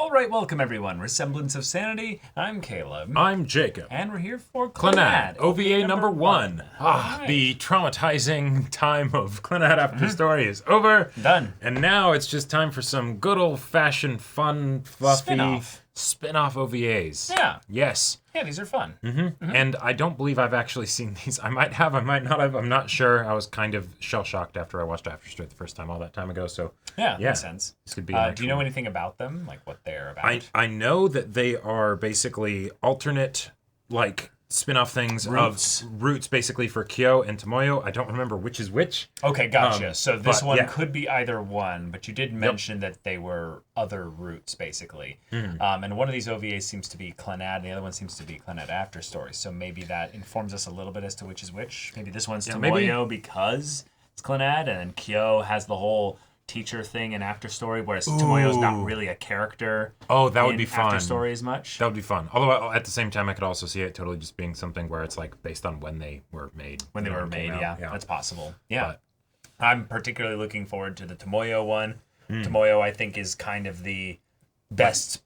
All right, welcome everyone. We're Semblance of Sanity. I'm Caleb. I'm Jacob. And we're here for Clannad OVA number 1. Right. The traumatizing time of Clannad After Story is over. Done. And now it's just time for some good old-fashioned, fun, fluffy spin-off OVAs. Yeah. Yes. Yeah, these are fun. And I don't believe I've actually seen these. I might have, I might not have. I'm not sure. I was kind of shell-shocked after I watched After Story the first time all that time ago. So Yeah, makes sense. This could be do you know anything about them? Like what they're about? I know that they are basically alternate, like, spin-off things of roots basically for Kyo and Tomoyo. I don't remember which is which. Okay, gotcha. So this one yeah. could be either one, but you did mention that they were other roots, basically. And one of these OVAs seems to be Clannad, and the other one seems to be Clannad After Story. So maybe that informs us a little bit as to which is which. Maybe this one's Tomoyo because it's Clannad, and then Kyo has the whole teacher thing in After Story, whereas Tomoyo's not really a character. Oh, that would be fun. After Story as much. That would be fun. Although at the same time, I could also see it totally just being something where it's like based on when they were made. When they were made, yeah, that's possible. Yeah, But I'm particularly looking forward to the Tomoyo one. Tomoyo, I think, is kind of the best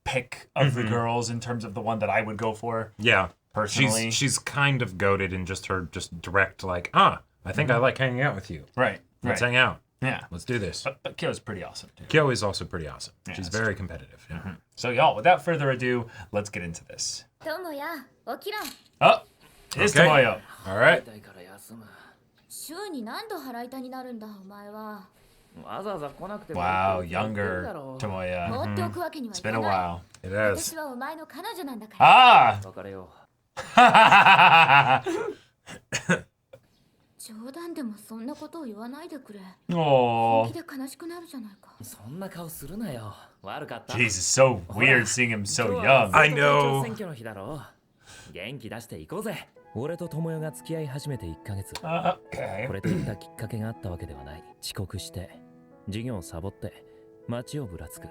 pick of the girls in terms of the one that I would go for. Yeah, personally, she's kind of goated in just her direct like, I think I like hanging out with you. Right. Let's hang out. Yeah. Let's do this. But Kyo's pretty awesome, too. Kyo is also pretty awesome. Yeah, She's that's very competitive. Yeah. So, y'all, without further ado, let's get into this. Tomoya, 起きろ。 Oh, here's Okay. Tomoyo. All right. 週に何度腹痛になるんだお前は。 Wow, younger Tomoya. 放っておくわけにはい It's か been a ない while. It is. 私はお前の彼女なんだから Ah! 冗談でもそんなことを言わないでくれ Oh, 本気で悲しくなるじゃないか Jesus, so weird seeing him so young. I know. 元気出していこうぜ。俺と友よが付き合い始めて1ヶ月。 Okay. これといったきっかけがあったわけではない。遅刻して授業をサボって街をぶらつく。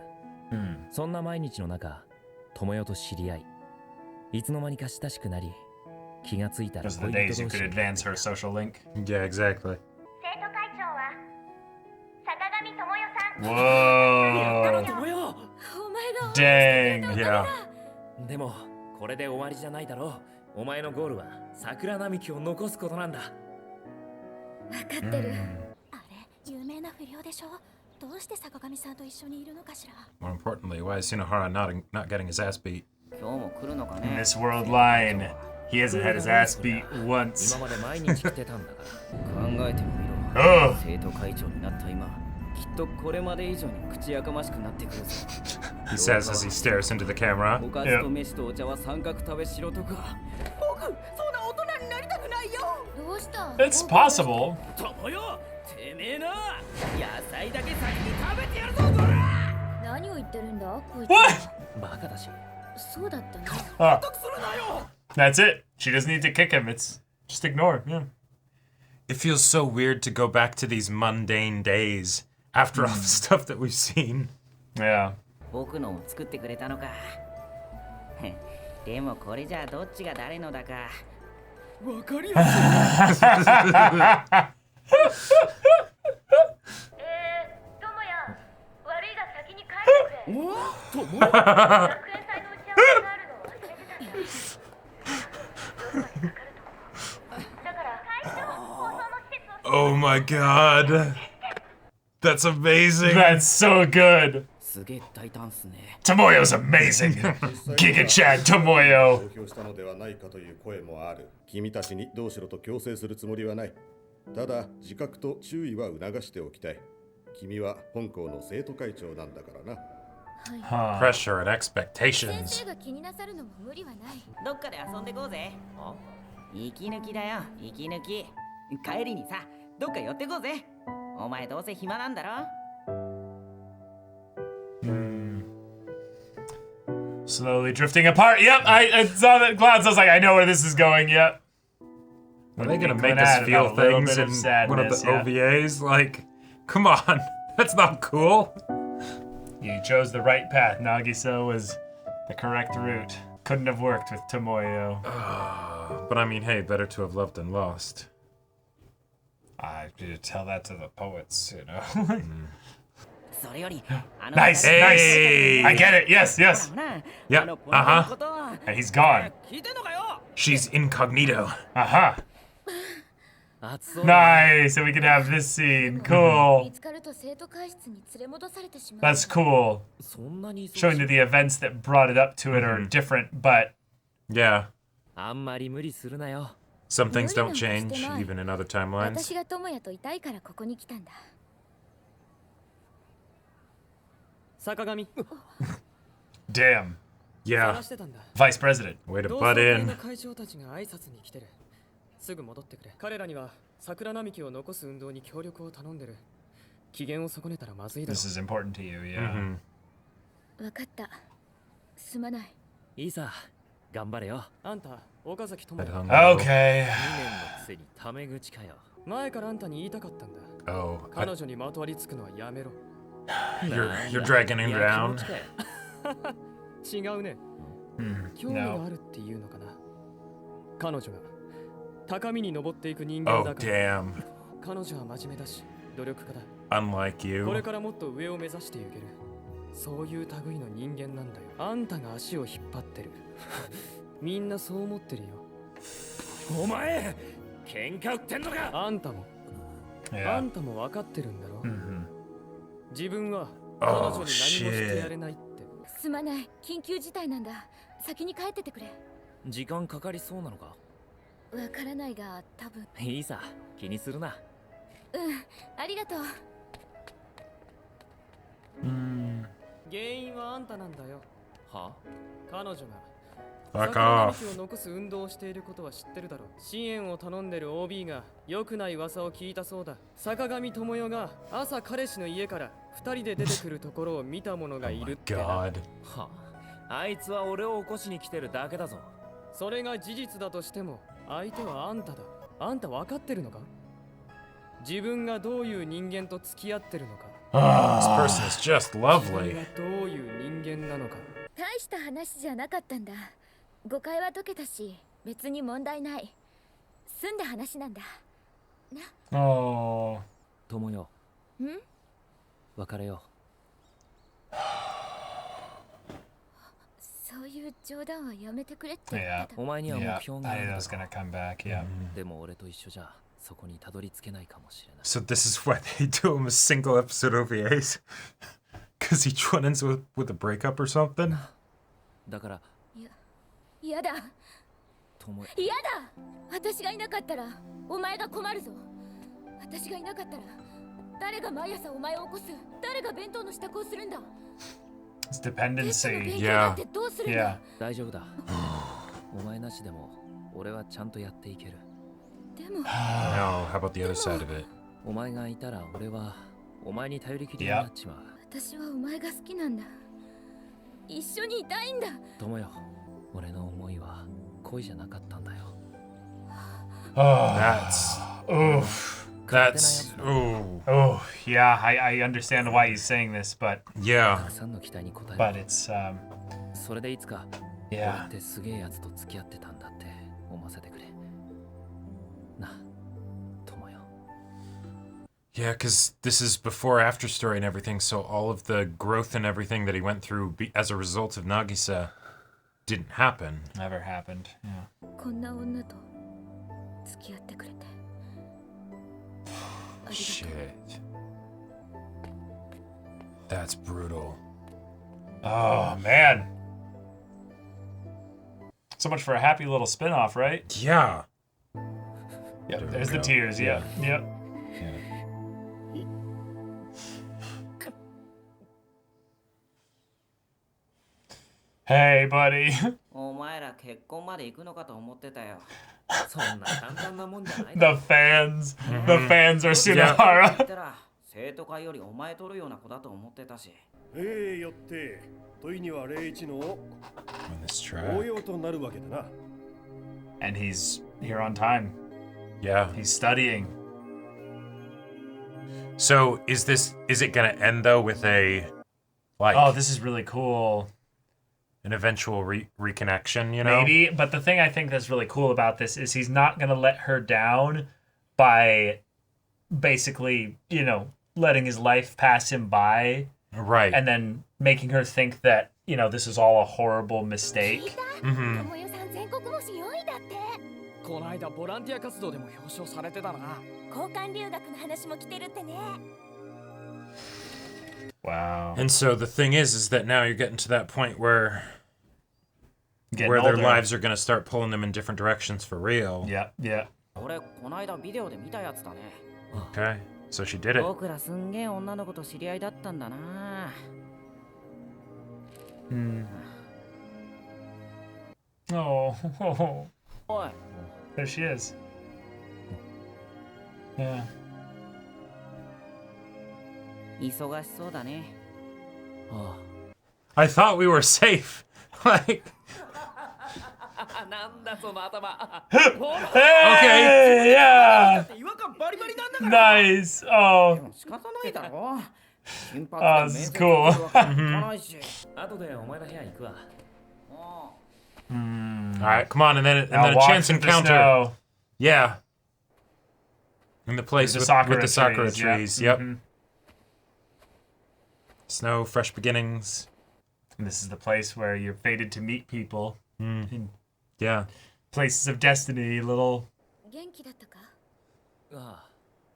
そんな毎日の中、友よと知り合い、いつの間にか親しくなり、気がついたら Those are 恋 the days 人 you 同 could 士。 advance her social link. Yeah, exactly. 生徒会長は坂上智代さん Whoa. 友よ。お前が Dang. Yeah. でもこれで終わりじゃないだろう。お前のゴールは桜並木を残すことなんだ。分かってるあれ有名な不良でしょどうして坂上さんと一緒にいるのかしら More importantly, why is Shinohara not getting his ass beat? In this world line, he hasn't had his ass beat once. 今まで毎日来てたんだから考えてもみろ Oh. 生徒会長になった今きっとこれまで以上に口やかましくなってくるぞ He says as he stares into the camera. おかずと飯とお茶は三角食べしろとか僕そんな大人になりたくないよどうした It's possible. 友よてめえな野菜だけ先に食べてやるぞこら何を言ってるんだこいつ What? バカだしそうだったね Ah, するなよ that's it. She doesn't need to kick him. It's just ignore. Yeah. It feels so weird to go back to these mundane days after all the stuff that we've seen. Yeah. 僕のを作ってくれたのかでもこれじゃどっちが誰のだかわかりやすい智也悪いが先に帰ってくれ友よ学園祭の打ち合わせがあるのを忘れてたよどこにかかるとだから会長放送の施設を Oh my god. That's amazing. That's so good. すげえ大胆っすね Tomoyo's amazing. Giga Chad Tomoyo. 投票したのではないかという声もある。君たちにどうしろと強制するつもりはない。ただ自覚と注意は促しておきたい。君は本校の生徒会長なんだからな。 Pressure and 先 expectations. 生が気になさるのも無理はないどっかで遊んでこうぜ息抜きだよ息抜き帰りにさどっか寄ってこうぜお前どうせ暇なんだろ Slowly drifting apart. Yep, I saw the clouds. I was like, I know where this is going. Yep. Are they gonna make Clannad us feel about a little things bit in of one of the sadness, OVAs? Like, come on. That's not cool. You chose the right path. Nagisa was the correct route. Couldn't have worked with Tomoyo. But I mean, hey, better to have loved than lost. I did tell that to the poets, you know. それより Nice, Hey! nice. I get it. Yes, yes. Yeah, uh-huh. And he's gone. 聞いてんのかよ She's incognito. Aha. 熱そう。 Nice. And we can have this scene. 見 Cool. つかると生徒会室に連れ戻されてしまう That's cool. そんなに忙しい Showing that the events that brought it up to it are different, but Yeah. あんまり無理するなよ。 Some things don't Really? change, even in other timelines. 私が智也といたいからここに来たんだ坂上 damn. Yeah. 探してたんだ Vice President. Way to 同 butt 窓会 in. の会長たちが挨拶に来てるすぐ戻ってくれ彼らには桜並木を残す運動に協力を頼んでる機嫌を損ねたらまずいだろ This is important to you, yeah. Mhm. 分かったすまないいいさ、頑張れよ。あんた岡崎智 That 也 hung low. Okay. 2年のくせにタメ口かよ。前からあんたに言いたかったんだ Oh, 彼女にまとわりつくのはやめろ you're dragging him いや down. 気持ちかよ違うね Hmm, 興味が no. あるっていうのかな彼女が高みに登っていく人間 Oh, だから damn. 彼女は真面目だし努力家だ Unlike これ you. からもっと上を目指していけるそういう類の人間なんだよあんたが足を引っ張ってるみんなそう思ってるよお前喧嘩売ってんのか。あんたもあ Yeah. んたも分かってるんだろ Mhm. 自分は彼女に Oh, 何もしてやれないってすまない緊急事態なんだ先に帰っててくれ時間かかりそうなのか。わからないが多分いいさ、気にするな。ありがとう原因はあんたなんだよは？彼女が Fuck 桜 off. 並木を残す運動をしていることは知ってるだろう支援を頼んでる OB が良くない噂を聞いたそうだ坂上智代が朝彼氏の家から2人で出てくるところを見た者が Oh い my るってな god. はあいつは俺を起こしに来てるだけだぞ。それが事実だとしても相手はあんただあんた分かってるのか自分がどういう人間と付き合ってるのか This person is just 自分が lovely. どういう人間なのか大した話じゃなかったんだ誤解は解けたし別に問題ない済んだ話なんだ Oh. 友よ。ん別れよそういう冗談はやめてくれって言ってたう。お前には目 Yeah. 標があ I る knew ん that だ was ろ gonna come back, yeah. でも俺と一緒じゃそこにたどり着けないかもしれない。 So this is why they do him as single episode OVAs? Because each one ends with a breakup or something? だからやだ友よ。やだ私がいなかったらお前が困るぞ私がいなかったら誰が毎朝お前を起こす誰が弁当の支度をするんだ It's テストの dependency. 勉強だってどうするん Yeah. だ大丈夫だ。お前なしでも俺はちゃんとやっていける。でも No, how about the other side of it? お前がいたら俺はお前に頼りきりになっちまう。私はお前が好きなんだ一緒にいたいんだ友よ、俺の思いは恋じゃなかったんだよ。 Oh. That's. Oof. That's. Ooh. Oh, yeah, I understand why he's saying this, but た Yeah. くさんの期待に応え but る。 it's それでいつか俺 yeah. ってすげえやつと付き合ってたんだって思わせてくれ。な、友よ。 Yeah, because this is before after story and everything, so all of the growth and everything that he went through as a result of Nagisa didn't happen. Never happened. Yeah. こんな女と付き合ってくれてありがとう Shit. That's brutal. Oh man. So much for a happy little spin-off, right? Yeah. Yep. There we There's the go. tears. Yep. Yep. Hey, buddy. お前ら結婚まで行くのかと思ってたよそんな簡単なもんじゃない The だろ。 fans. The fans are 言 Sunahara. ったら生徒会よりお前取るような子だと思ってたしよって問いには01の On this 応 track. 用となるわけだな And he's here on time. Yeah. He's studying. So is it gonna end though with a like Oh, this is really cool. an eventual reconnection, you know? Maybe, but the thing I think that's really cool about this is he's not going to let her down by basically, letting his life pass him by, Right. and then making her think that, you know, this is all a horrible mistake. 友よさん全国模試4位だって。この間ボランティア活動でも表彰されてたな。交換留学の話も来てるってね。 Wow. And so the thing is that now you're getting to that point where Getting their older. lives are going to start pulling them in different directions for real. Yeah, yeah. 俺この間ビデオで見たやつだね。 Okay. So she did it. 僕らすんげえ女の子と知り合いだったんだな。 Oh, おい、 there she is. Yeah. 忙しそうだね。 I thought we were safe. Like, なんだその頭。 Hey, yeah. 違和感バリバリなんだから。 Nice. Oh, 仕方ないだろ。金髪 Oh, で this is 面接 cool. 来るわけにいかないし。後でお前の部屋行くわ。 all right, come on, and then Now a walk chance through the encounter. snow. Yeah. In the place With with the sakura yeah. trees. Yep. Mhm. Snow, fresh beginnings. And this is the place where you're fated to meet people. Yeah. Places of destiny, little. 元気だったか？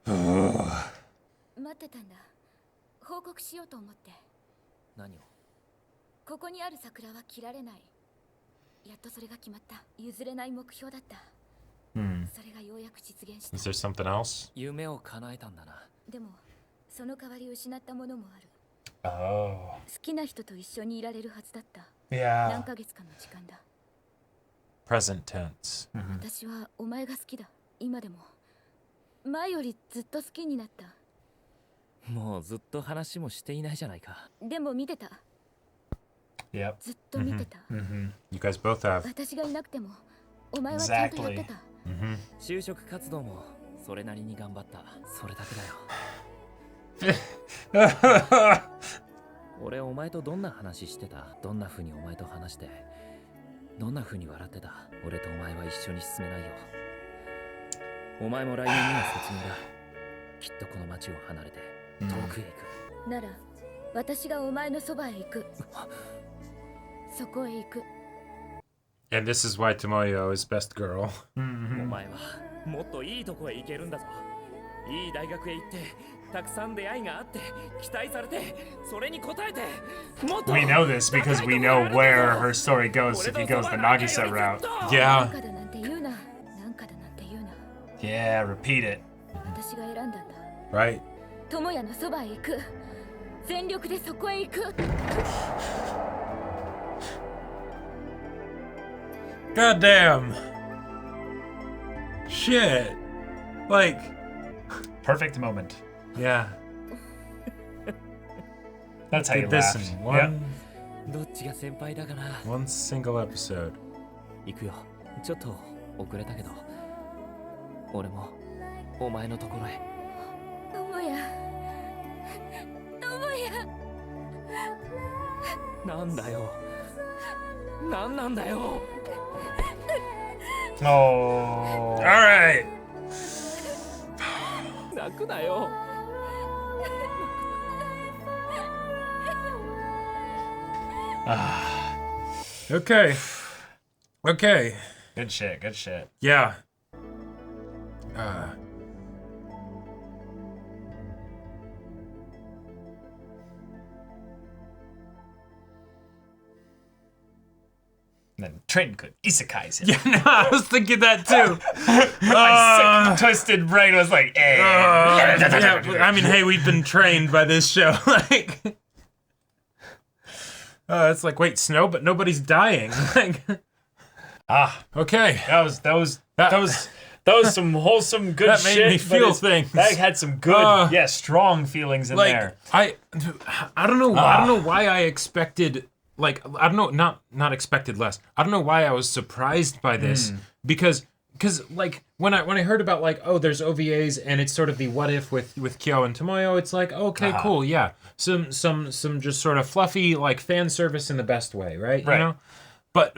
あ待ってたんだ。報告しようと思って。あ、何を？ここにある桜は切られない。やっとそれが決まった。譲れない目標だった。それがようやく実現し Is た。 there something else? 夢を叶えたんだな。でも、その代わり失ったものもある。 Oh. 好きな人と一緒にいられるはずだった。 Yeah. 何ヶ月かの時間だ。 Present tense. 私はお前が好きだ。今でも。前よりずっと好きになった。もうずっと話もしていないじゃないか。でも見てた。 Yep. ずっと見てた。 You guys both have. 私がいなくても、お前はちゃんとやってた。 就職活動もそれなりに頑張った。それだけだよ。俺お前とどんな話してた？どんな風にお前と話してどんな風に笑ってた？俺とお前は一緒に進めないよ。お前も来年には卒業だ。きっとこの町を離れて遠くへ行く。なら、私がお前のそばへ行く。そこへ行く。 And this is why Tomoyo is best girl. お前はもっといいとこへ行けるんだぞ。いい大学へ行ってたくさん出会いがあって期待されてそれに応えてもっと We know this because we know where her story goes if he goes the Nagisa route. な Yeah. んかだなんて言うな。なんかだなんて言うな。 Yeah, repeat it. 私が選んだんだ。 Right? 友也のそばへ行く。全力でそこへ行く。 God damn. Shit. Like, Perfect moment. yeah. That's how you Did this laughed. in Yep. one どっちが先輩だかな。 one single episode. 行くよ。ちょっと遅れたけど俺もお前のところへ。友也。友也。なんだよ。なんなんだよ。 Oh. All right. 泣くなよ。 Okay. Okay. Good shit, good shit. Yeah. And then Train could isekais him. Yeah, no, I was thinking that too. My sick, twisted brain was like, eh. Yeah, I mean, hey, we've been trained by this show. Like, it's like, wait, snow, but nobody's dying. Like, okay. That was some wholesome good That made shit. me but feel it's- things. That had some good, strong feelings in Like, there. I don't know. I don't know why I expected. Like, I don't know. Not expected less. I don't know why I was surprised by this because like when I heard about like, oh, there's OVAs and it's sort of the what if with Kyo and Tomoyo, it's like, okay, cool, yeah, some just sort of fluffy like fan service in the best way, right? Right. You know.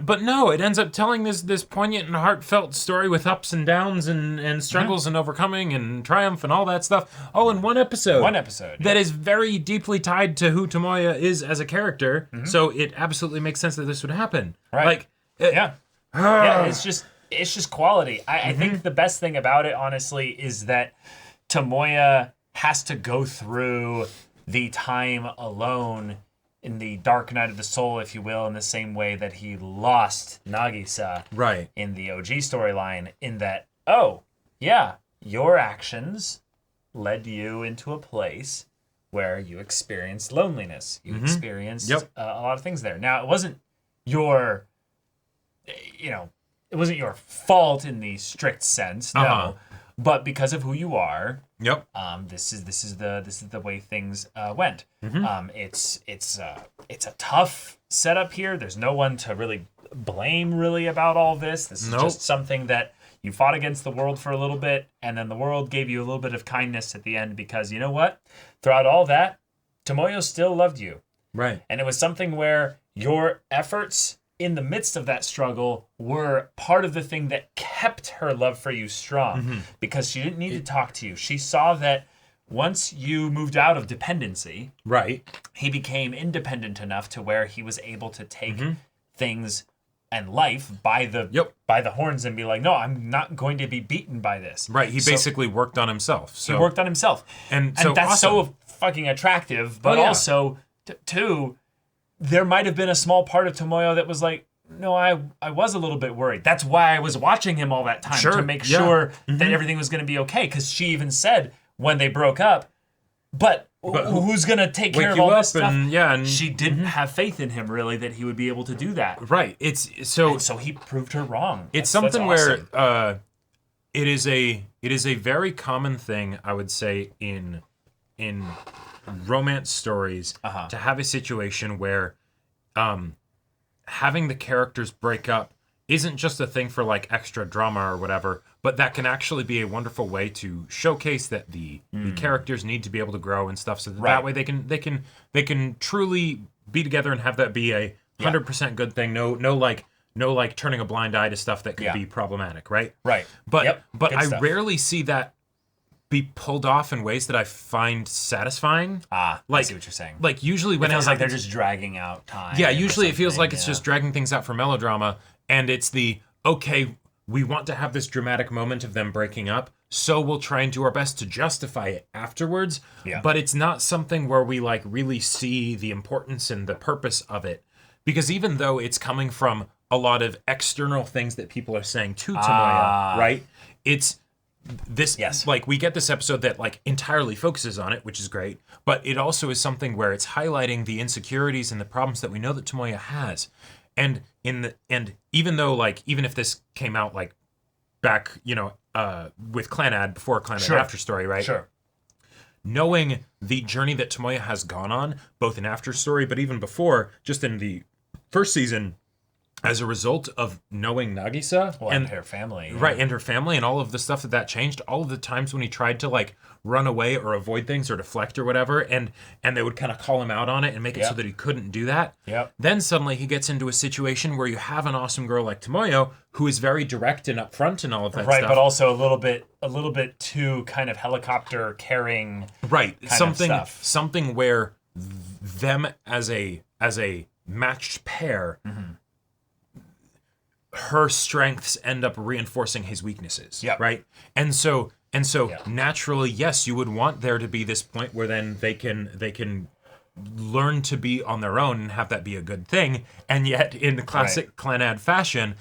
But no, it ends up telling this poignant and heartfelt story with ups and downs and struggles and overcoming and triumph and all that stuff, all in one episode. One episode. That is very deeply tied to who Tomoyo is as a character, so it absolutely makes sense that this would happen. Right. Like, Yeah, it's just quality. I think the best thing about it, honestly, is that Tomoyo has to go through the time alone in the dark night of the soul, if you will, in the same way that he lost Nagisa Right. in the OG storyline, in that, oh, yeah, your actions led you into a place where you experienced loneliness. You experienced Yep. a lot of things there. Now, it wasn't your, it wasn't your fault in the strict sense, no. But because of who you are, Yep. this is the way things went. It's a tough setup here. There's no one to really blame really about all this. This is just something that you fought against the world for a little bit, and then the world gave you a little bit of kindness at the end, because you know what? Throughout all that, Tomoyo still loved you. Right. And it was something where your efforts in the midst of that struggle were part of the thing that kept her love for you strong, because she didn't need to talk to you. She saw that once you moved out of dependency, Right. he became independent enough to where he was able to take things and life by the horns and be like, no, I'm not going to be beaten by this. Right. He basically worked on himself. So he worked on himself. And that's awesome. so fucking attractive, but also, too, there might have been a small part of Tomoyo that was like, no, I was a little bit worried. That's why I was watching him all that time, to make sure that everything was going to be okay. Because she even said when they broke up, but who's going to take care of all this stuff? And she didn't have faith in him, really, that he would be able to do that. Right. It's so he proved her wrong. It's That's something awesome. where it is a very common thing, I would say, in romance stories to have a situation where having the characters break up isn't just a thing for like extra drama or whatever, but that can actually be a wonderful way to showcase that the characters need to be able to grow and stuff, so that way they can truly be together and have that be a 100% good thing. No like turning a blind eye to stuff that could be problematic, right? Right. But Good I stuff. rarely see that be pulled off in ways that I find satisfying. I Like, see what you're saying. Like usually when it feels like they're happens- just dragging out time. yeah, or usually it feels something, like it's just dragging things out for melodrama, and it's the, okay, we want to have this dramatic moment of them breaking up, so we'll try and do our best to justify it afterwards. Yeah. But it's not something where we like really see the importance and the purpose of it. Because even though it's coming from a lot of external things that people are saying to Tomoyo, right? It's this, like, we get this episode that like entirely focuses on it, which is great, but it also is something where it's highlighting the insecurities and the problems that we know that Tomoyo has. And even though, like, even if this came out like back, with Clannad, before Clannad After Story, right? Sure. Knowing the journey that Tomoyo has gone on, both in After Story, but even before, just in the first season, as a result of knowing Nagisa and her family. Right, and her family, and all of the stuff that changed, all of the times when he tried to like run away or avoid things or deflect or whatever, and they would kind of call him out on it and make it so that he couldn't do that. Yep. Then suddenly he gets into a situation where you have an awesome girl like Tomoyo who is very direct and upfront and all of that stuff. Right, but also a little bit too kind of helicopter carrying. Right, stuff. something where them as a matched pair, her strengths end up reinforcing his weaknesses. Yep. Right, and so naturally, yes, you would want there to be this point where then they can learn to be on their own and have that be a good thing. And yet, in the classic Clannad fashion,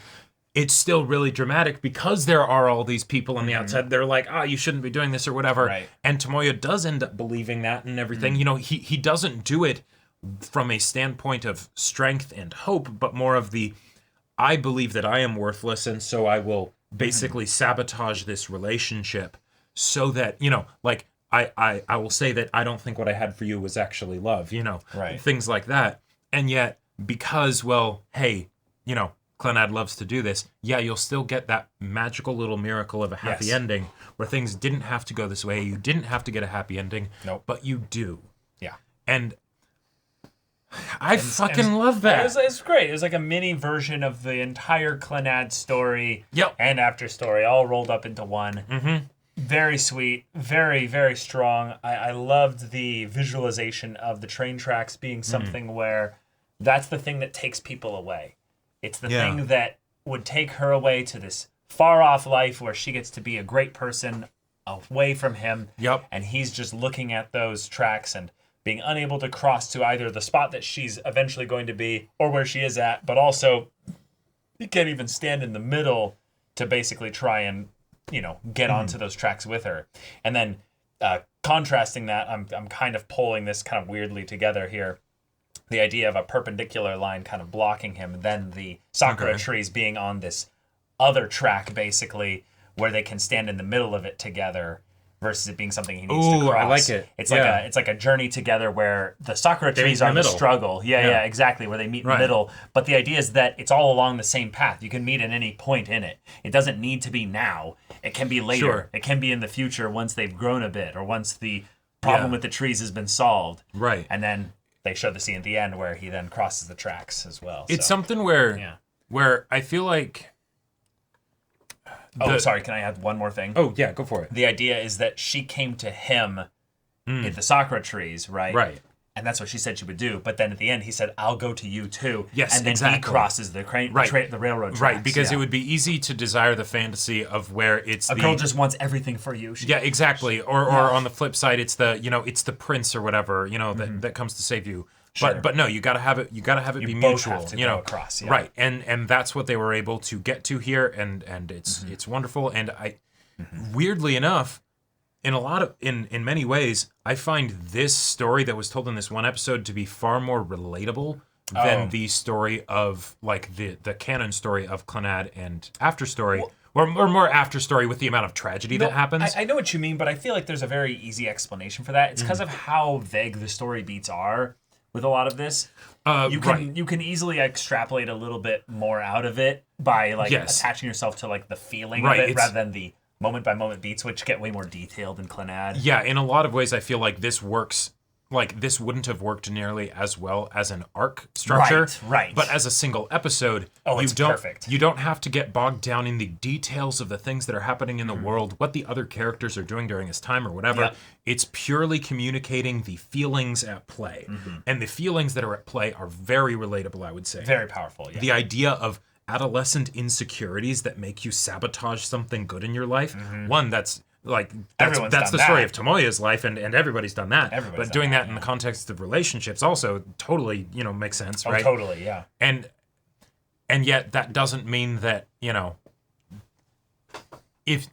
it's still really dramatic because there are all these people on the outside. They're like, you shouldn't be doing this or whatever. Right. And Tomoyo does end up believing that and everything. He doesn't do it from a standpoint of strength and hope, but more of the, I believe that I am worthless, and so I will basically sabotage this relationship so that, like, I will say that I don't think what I had for you was actually love, Right. Things like that. And yet, because, well, hey, Clannad loves to do this, you'll still get that magical little miracle of a happy ending where things didn't have to go this way. You didn't have to get a happy ending, Nope. but you do. Yeah. And I fucking love that. It was great. It was like a mini version of the entire Clannad story Yep. and after story all rolled up into one. Mm-hmm. Very sweet, very, very strong. I loved the visualization of the train tracks being something where that's the thing that takes people away. It's the thing that would take her away to this far off life where she gets to be a great person away from him. Yep. And he's just looking at those tracks and being unable to cross to either the spot that she's eventually going to be or where she is at, but also he can't even stand in the middle to basically try and, get onto those tracks with her. And then contrasting that, I'm kind of pulling this kind of weirdly together here. The idea of a perpendicular line kind of blocking him, then the sakura trees being on this other track, basically, where they can stand in the middle of it together, versus it being something he needs to cross. I like it. It's like a journey together where the sakura trees are the struggle. Yeah, exactly, where they meet in the middle. But the idea is that it's all along the same path. You can meet at any point in it. It doesn't need to be now. It can be later. Sure. It can be in the future once they've grown a bit or once the problem with the trees has been solved. Right. And then they show the scene at the end where he then crosses the tracks as well. It's something where I feel like... sorry, can I add one more thing? Oh, yeah, go for it. The idea is that she came to him at the sakura trees, right? Right. And that's what she said she would do. But then at the end, he said, I'll go to you too. Yes, and then exactly. he crosses the the railroad tracks. Right, because it would be easy to desire the fantasy of where it's a girl just wants everything for you. Yeah, exactly. Or on the flip side, it's it's the prince or whatever, that comes to save you. Sure. But no, you gotta have it be both mutual. have to go across, Right. And that's what they were able to get to here, and it's wonderful. And weirdly enough, in many ways, I find this story that was told in this one episode to be far more relatable than the story of like the canon story of Clannad and After Story. Or more after story with the amount of tragedy that happens. I know what you mean, but I feel like there's a very easy explanation for that. It's because of how vague the story beats are with a lot of this. You can easily extrapolate a little bit more out of it by attaching yourself to like the feeling of it rather than the moment by moment beats, which get way more detailed in Clannad. Yeah, in a lot of ways, I feel like this works. Like this wouldn't have worked nearly as well as an arc structure, right? But as a single episode, it's perfect. You don't have to get bogged down in the details of the things that are happening in the world, what the other characters are doing during this time or whatever. Yep. It's purely communicating the feelings at play, and the feelings that are at play are very relatable. I would say very powerful. Yeah. The idea of adolescent insecurities that make you sabotage something good in your life. One that's that's the story of Tomoyo's life, and everybody's done that. But doing that in the context of relationships also totally, makes sense, right? Totally, yeah. And yet that doesn't mean that, if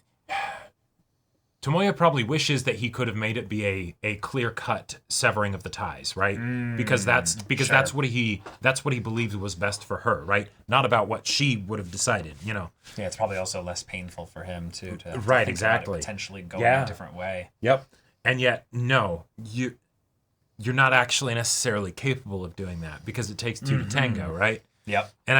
Tomoyo probably wishes that he could have made it be a clear-cut severing of the ties, right? Because that's what he believed was best for her, right? Not about what she would have decided, Yeah, it's probably also less painful for him too to right, think exactly. about it potentially going a different way. Yep. And yet, no, you're not actually necessarily capable of doing that because it takes two to tango, right? Yep. And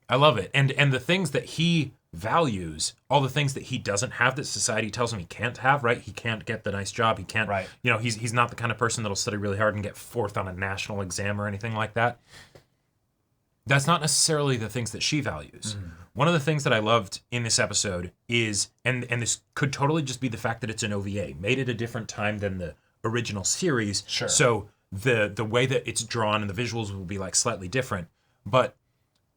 I love it. And the things that he values, all the things that he doesn't have that society tells him he can't have, right? He can't get the nice job. He can't, he's not the kind of person that'll study really hard and get fourth on a national exam or anything like that. That's not necessarily the things that she values. One of the things that I loved in this episode is, and this could totally just be the fact that it's an OVA, made it a different time than the original series. Sure. So the way that it's drawn and the visuals will be like slightly different. But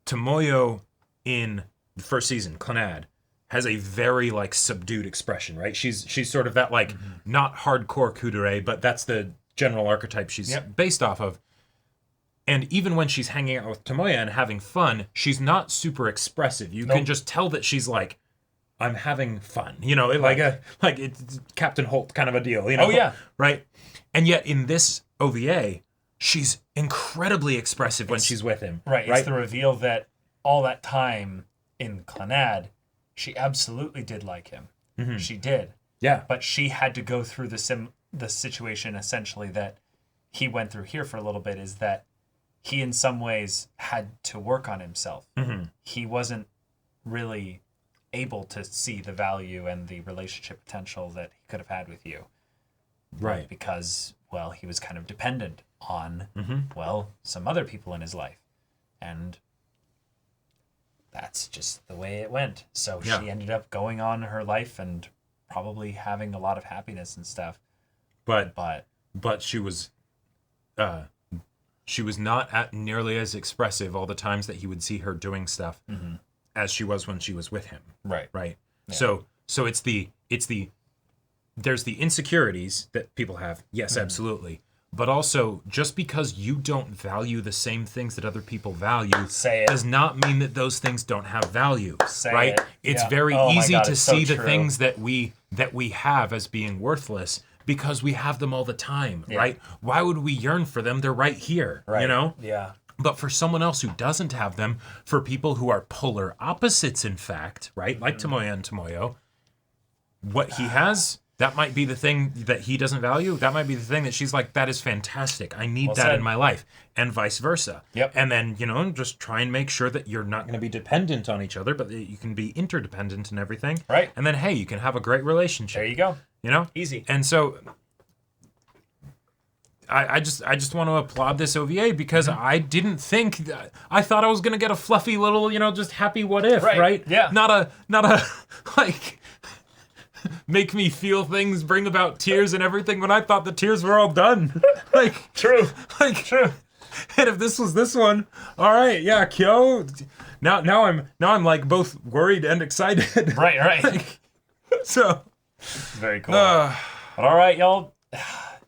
Tomoyo in the first season, Clannad, has a very like subdued expression, right? She's sort of that like not hardcore kudere, but that's the general archetype she's based off of. And even when she's hanging out with Tomoyo and having fun, she's not super expressive. You can just tell that she's like, I'm having fun, like it's Captain Holt kind of a deal, Oh yeah, right. And yet in this OVA, she's incredibly expressive when she's with him. Right. It's the reveal that all that time in Clannad, she absolutely did like him. She did. Yeah. But she had to go through the situation essentially that he went through here for a little bit, is that he in some ways had to work on himself. He wasn't really able to see the value and the relationship potential that he could have had with you. Right. Because, well, he was kind of dependent on, well, some other people in his life. And that's just the way it went. So she ended up going on her life and probably having a lot of happiness and stuff. But she was not nearly as expressive all the times that he would see her doing stuff as she was when she was with him. Right. Yeah. So there's the insecurities that people have. Yes, absolutely. But also, just because you don't value the same things that other people value does not mean that those things don't have value. Right? It's very easy to see the things that we have as being worthless because we have them all the time, right? Why would we yearn for them? They're right here, you know? Yeah. But for someone else who doesn't have them, for people who are polar opposites, in fact, right? Like Tomoyo and Tomoyo, what he has, that might be the thing that he doesn't value. That might be the thing that she's like, that is fantastic. I need that in my life. And vice versa. Yep. And then, just try and make sure that you're not going to be dependent on each other, but that you can be interdependent and everything. Right. And then, hey, you can have a great relationship. There you go. Easy. And so I just want to applaud this OVA because I didn't think I thought I was going to get a fluffy little, just happy what if, right? Yeah. Not a like make me feel things, bring about tears and everything when I thought the tears were all done. True. And if this was this one, all right, yeah, Kyo. Now I'm like both worried and excited. Right. So very cool. But all right, y'all.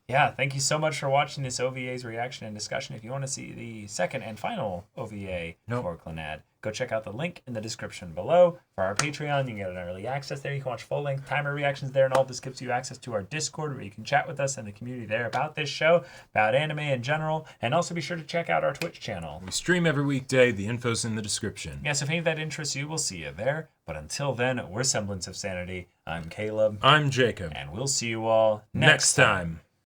Yeah, thank you so much for watching this OVA's reaction and discussion. If you want to see the second and final OVA for Clannad, go check out the link in the description below. For our Patreon, you can get an early access there. You can watch full-length timer reactions there, and all this gives you access to our Discord, where you can chat with us and the community there about this show, about anime in general, and also be sure to check out our Twitch channel. We stream every weekday. The info's in the description. Yes, if any of that interests you, we'll see you there. But until then, we're Semblance of Sanity. I'm Caleb. I'm Jacob. And we'll see you all next time.